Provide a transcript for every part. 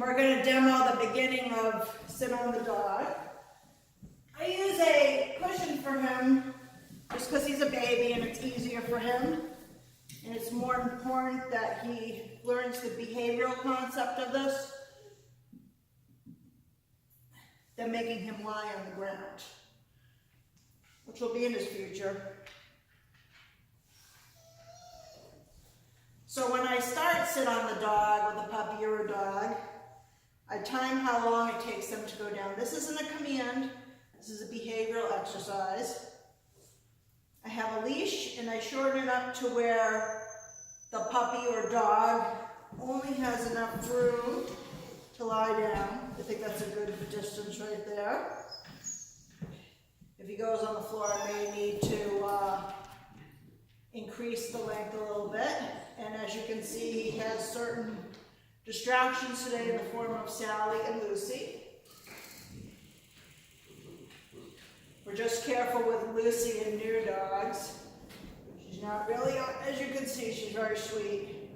we're going to demo the beginning of Sit on the Dog. I use a cushion for him just because he's a baby and it's easier for him. And it's more important that he learns the behavioral concept of this than making him lie on the ground, which will be in his future. So when I start Sit on the Dog with a puppy or a dog, I time how long it takes them to go down. This isn't a command, this is a behavioral exercise. I have a leash and I shorten it up to where the puppy or dog only has enough room to lie down. I think that's a good distance right there. If he goes on the floor, I may need to increase the length a little bit. And as you can see, he has certain distractions today in the form of Sally and Lucy. We're just careful with Lucy and new dogs. She's not really, as you can see, she's very sweet.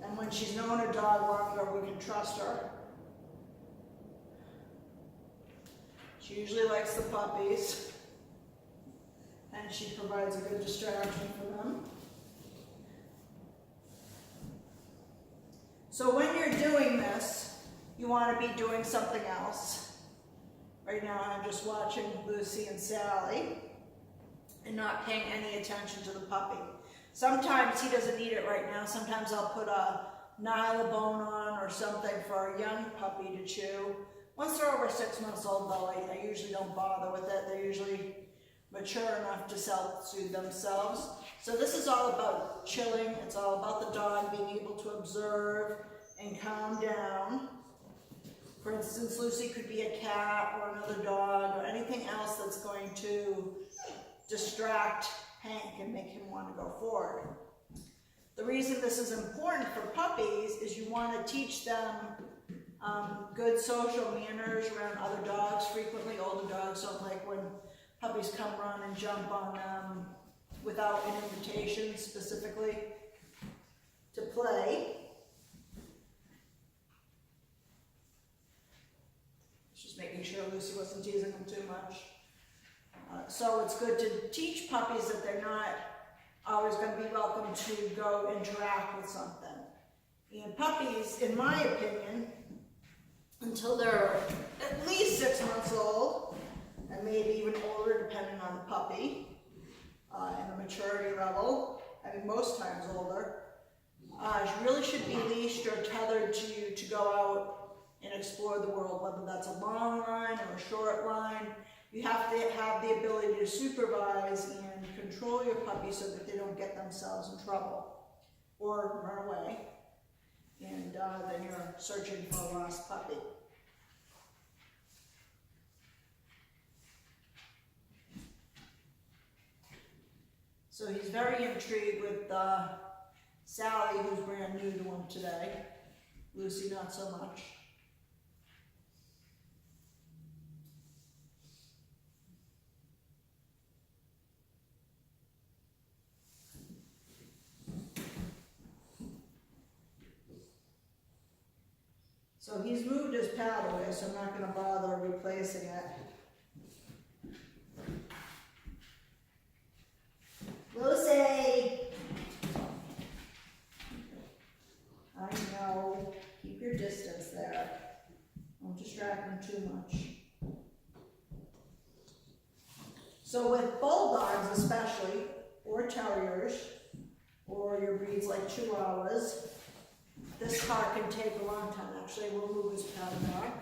And when she's known a dog longer, we can trust her. She usually likes the puppies. And she provides a good distraction for them. So when you're doing this, you want to be doing something else. Right now I'm just watching Lucy and Sally and not paying any attention to the puppy. Sometimes he doesn't need it right now. Sometimes I'll put a Nylabone on or something for a young puppy to chew. Once they're over 6 months old though, I usually don't bother with it. They're usually mature enough to self-soothe themselves. So this is all about chilling. It's all about the dog being able to observe and calm down. For instance, Lucy could be a cat or another dog or anything else that's going to distract Hank and make him want to go forward. The reason this is important for puppies is you want to teach them good social manners around other dogs. Frequently older dogs don't like when puppies come run and jump on them without an invitation specifically to play. Just making sure Lucy wasn't teasing them too much. So it's good to teach puppies that they're not always going to be welcome to go interact with something. And puppies, in my opinion, until they're at least 6 months old, and maybe even older depending on the puppy, and the maturity level, I mean most times older, really should be leashed or tethered to go out and explore the world, whether that's a long line or a short line. You have to have the ability to supervise and control your puppy so that they don't get themselves in trouble or run away, and then you're searching for a lost puppy. So he's very intrigued with Sally, who's brand new to him today. Lucy, not so much. So he's moved his pad away, so I'm not going to bother replacing it. Lucy! I know. Keep your distance there. Don't distract him too much. So with bulldogs especially, or terriers, or your breeds like Chihuahuas, this part can take a long time. Actually, we'll move his pad back.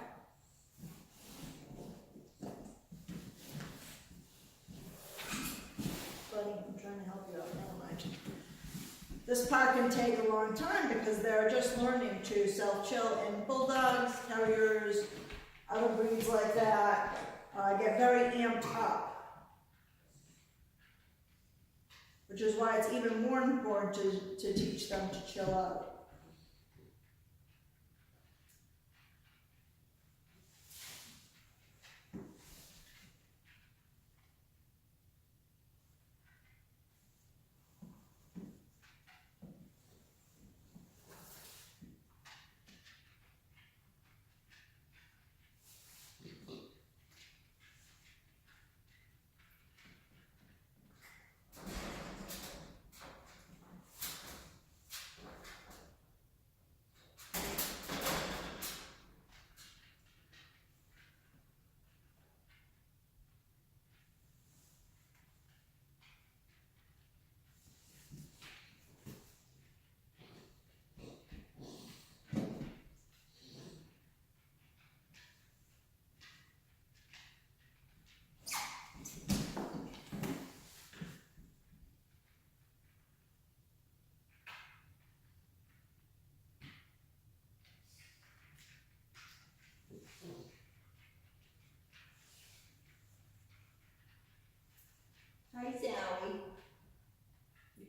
Buddy, I'm trying to help you out. Never mind. This part can take a long time because they're just learning to self-chill, and bulldogs, terriers, other breeds like that get very amped up, which is why it's even more important to teach them to chill out.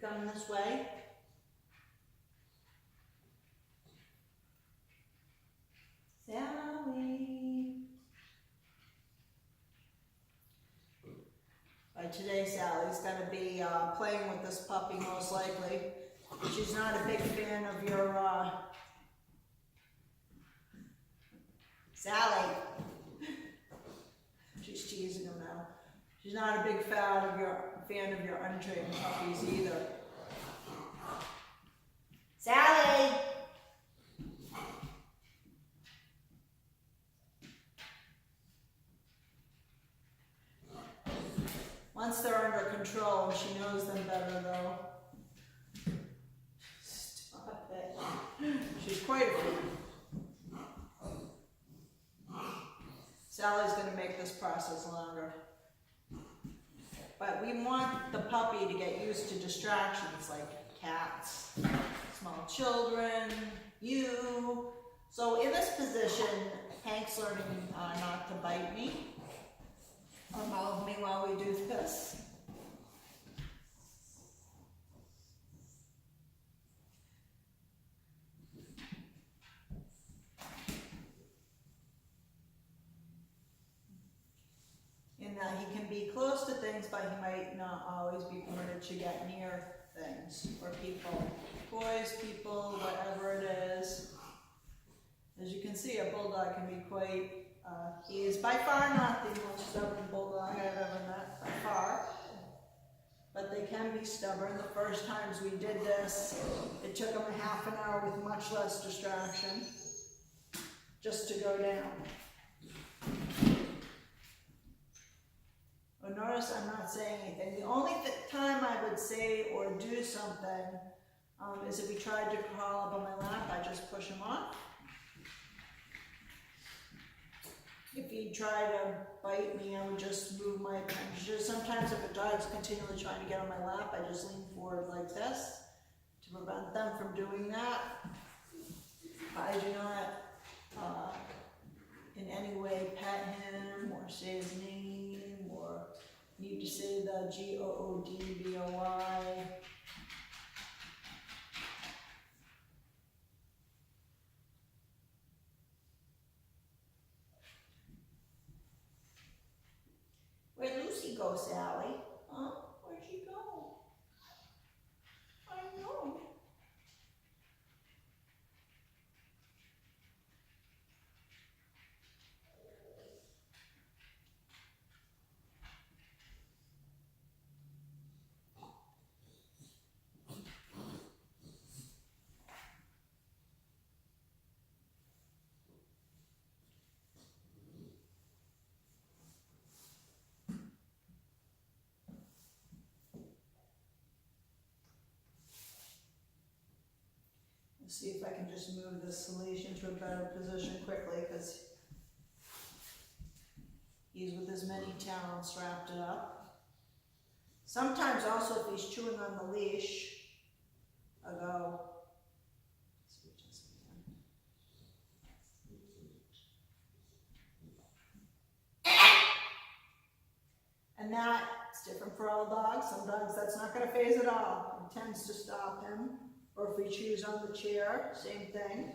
come this way. Sally. By today, Sally's gonna be playing with this puppy most likely. She's not a big fan of your, Sally. She's teasing him now. She's not a big fan of your untrained puppies either. Sally! Once they're under control, she knows them better though. Stop it. She's quite a fan. Sally's going to make this process longer. But we want the puppy to get used to distractions like cats, small children, you. So in this position, Hank's learning not to bite me or mouth me while we do this. In that he can be close to things, but he might not always be permitted to get near things or people. Toys, people, whatever it is. As you can see, a bulldog can be quite, he is by far not the most stubborn bulldog I've ever met, by far. But they can be stubborn. The first times we did this, it took them a half an hour with much less distraction just to go down. But notice I'm not saying anything. The only time I would say or do something is if he tried to crawl up on my lap, I just push him off. If he tried to bite me, I would just move my attention. Sometimes if a dog's continually trying to get on my lap, I just lean forward like this to prevent them from doing that. I do not in any way pet him or say his name or need to say the G-O-O-D-B-O-Y. Where'd Lucy go, Sally? Huh? Where'd she go? I know. Let's see if I can just move this solution to a better position quickly, because he's with his many talents wrapped it up. Sometimes also if he's chewing on the leash, I go, and that's different for all dogs. Some dogs that's not going to phase at all. It tends to stop him. Or if we choose on the chair, same thing.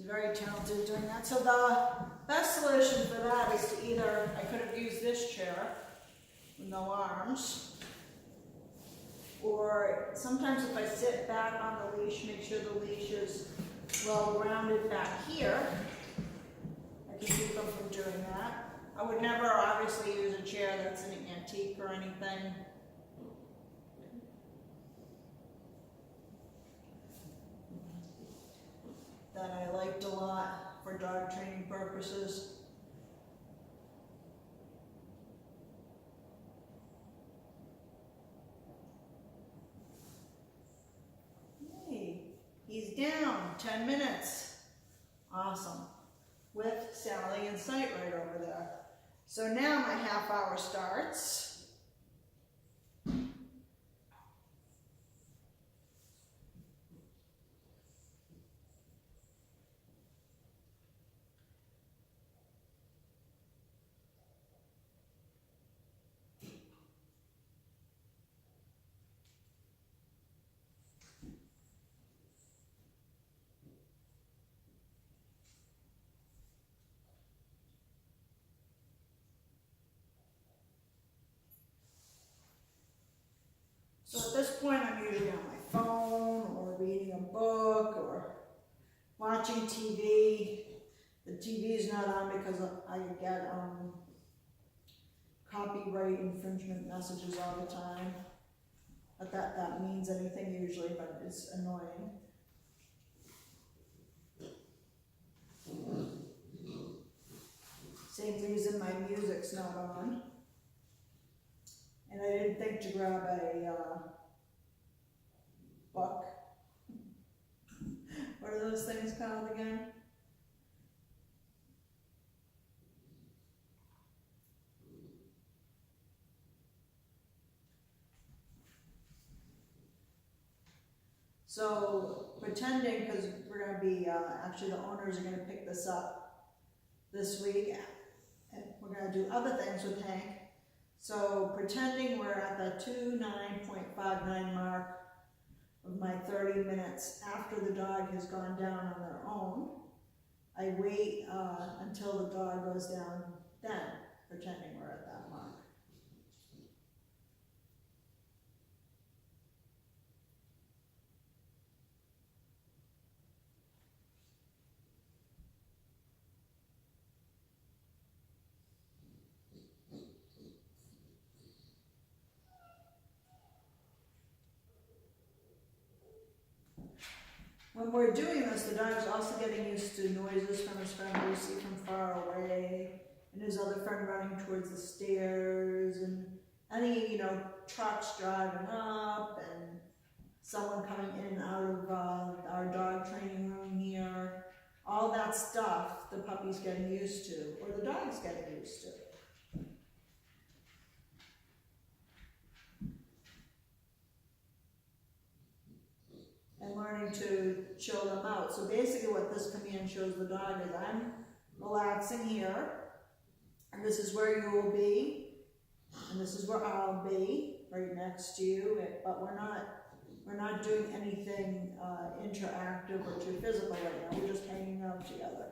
Very talented at doing that. So the best solution for that is to either, I could have used this chair with no arms, or sometimes if I sit back on the leash, make sure the leash is well rounded back here, I can keep them from doing that. I would never obviously use a chair that's an antique or anything. That I liked a lot for dog training purposes. Hey. 10 minutes. Awesome. With Sally in sight right over there. So now my half hour starts. So at this point, I'm usually on my phone or reading a book or watching TV. The TV is not on because I get copyright infringement messages all the time. But that means anything usually, but it's annoying. Same reason my music's not on. And I didn't think to grab a book. What are those things called again? So pretending, because we're going to be, actually the owners are going to pick this up this week, and we're going to do other things with Hank. So pretending we're at the 29.59 mark of my 30 minutes after the dog has gone down on their own, I wait until the dog goes down, then pretending we're at that mark. When we're doing this, the dog's also getting used to noises from his friend Lucy from far away, and his other friend running towards the stairs, and any, trucks driving up, and someone coming in and out of our dog training room here. All that stuff the puppy's getting used to, or the dog's getting used to. And learning to chill them out. So basically what this command shows the dog is I'm relaxing here, and this is where you will be, and this is where I'll be, right next to you, but we're not doing anything interactive or too physical right now. We're just hanging out together.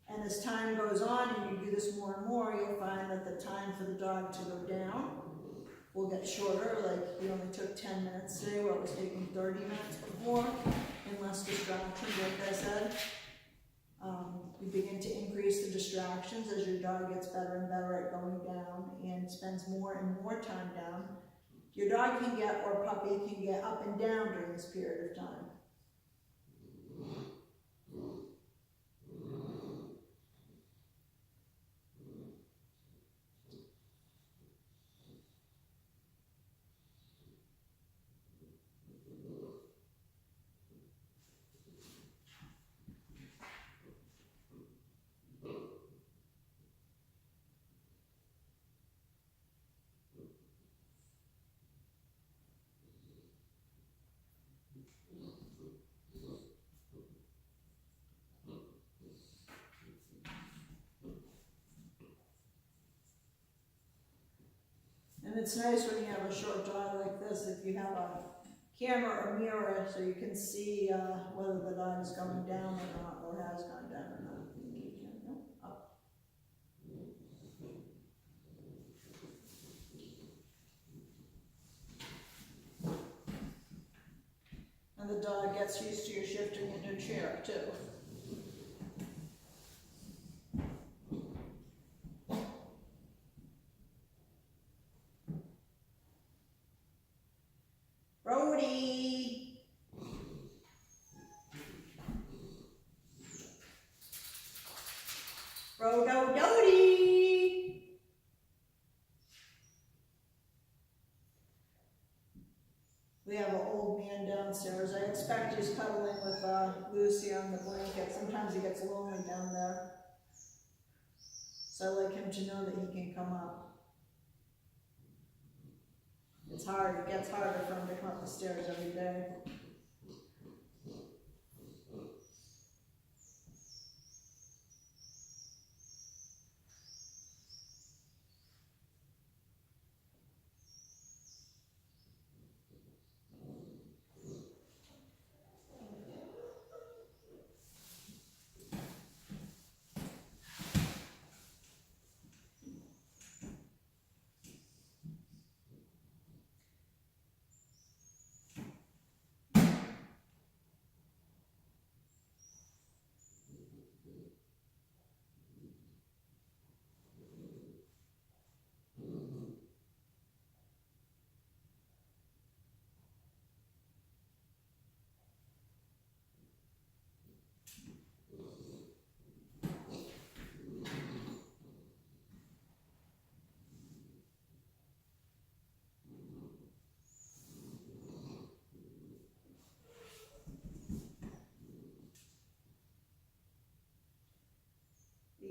And as time goes on and you do this more and more, you'll find that the time for the dog to go down will get shorter. Like we only took 10 minutes today, where it was taking 30 minutes before, and less distractions, like I said. You begin to increase the distractions as your dog gets better and better at going down and spends more and more time down. Your dog can get, or puppy can get up and down during this period of time. And it's nice when you have a short dog like this, if you have a camera or mirror so you can see whether the dog is going down or not, or has gone down or not. Up. And the dog gets used to you shifting into a chair too. Brody! Brodo-dody! We have an old man downstairs. I expect he's cuddling with Lucy on the blanket. Sometimes he gets lonely down there. So I like him to know that he can come up. It's hard. It gets harder for him to come up the stairs every day.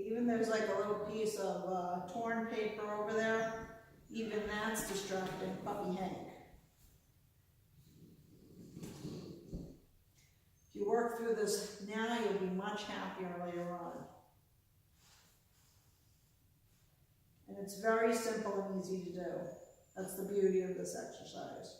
Even there's like a little piece of torn paper over there. Even that's distracting puppy Hank. If you work through this now, you'll be much happier later on. And it's very simple and easy to do. That's the beauty of this exercise.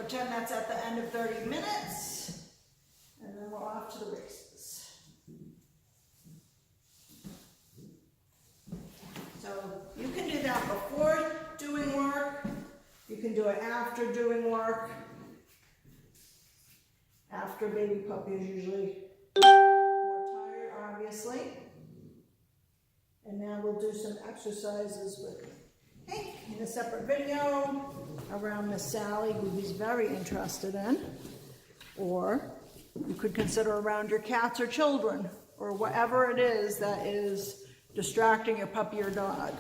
Pretend that's at the end of 30 minutes, and then we're off to the races. So you can do that before doing work. You can do it after doing work. After baby puppy is usually more tired, obviously. And now we'll do some exercises with Hank in a separate video around Miss Sally, who he's very interested in. Or you could consider around your cats or children, or whatever it is that is distracting your puppy or dog.